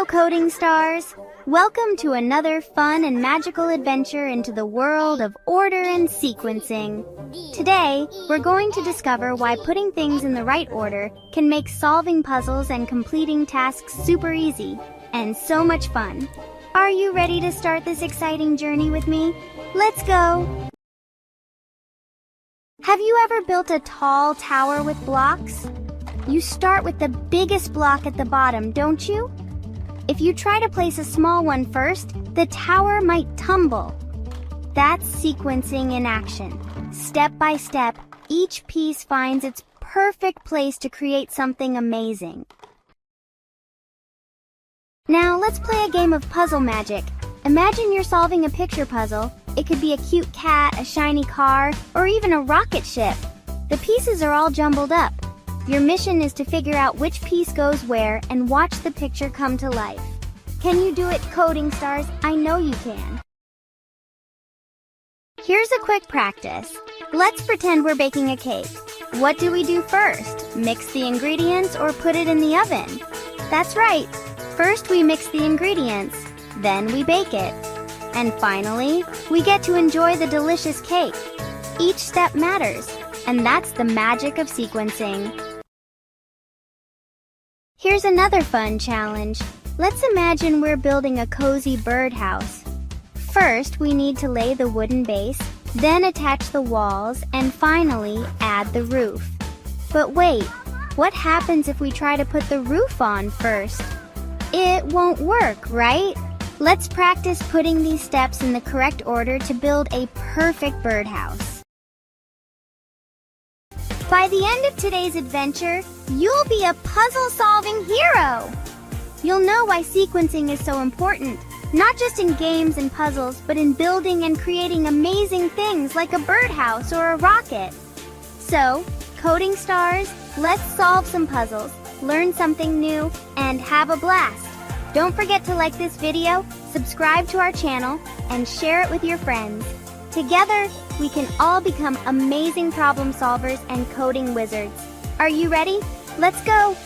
Hello, coding stars! Welcome to another fun and magical adventure into the world of order and sequencing. Today, we're going to discover why putting things in the right order can make solving puzzles and completing tasks super easy and so much fun. Are you ready to start this exciting journey with me? Let's go! Have you ever built a tall tower with blocks? You start with the biggest block at the bottom, don't you? If you try to place a small one first, the tower might tumble. That's sequencing in action. Step by step, each piece finds its perfect place to create something amazing. Now let's play a game of puzzle magic. Imagine you're solving a picture puzzle. It could be a cute cat, a shiny car, or even a rocket ship. The pieces are all jumbled up. Your mission is to figure out which piece goes where and watch the picture come to life. Can you do it, coding stars? I know you can. Here's a quick practice. Let's pretend we're baking a cake. What do we do first? Mix the ingredients or put it in the oven? That's right. First we mix the ingredients, then we bake it. And finally, we get to enjoy the delicious cake. Each step matters, and that's the magic of sequencing. Here's another fun challenge. Let's imagine we're building a cozy birdhouse. First, we need to lay the wooden base, then attach the walls, and finally add the roof. But wait, what happens if we try to put the roof on first? It won't work, right? Let's practice putting these steps in the correct order to build a perfect birdhouse. By the end of today's adventure, you'll be a puzzle-solving hero! You'll know why sequencing is so important, not just in games and puzzles, but in building and creating amazing things like a birdhouse or a rocket. So, coding stars, let's solve some puzzles, learn something new, and have a blast. Don't forget to like this video, subscribe to our channel, and share it with your friends. Together, we can all become amazing problem solvers and coding wizards. Are you ready? Let's go!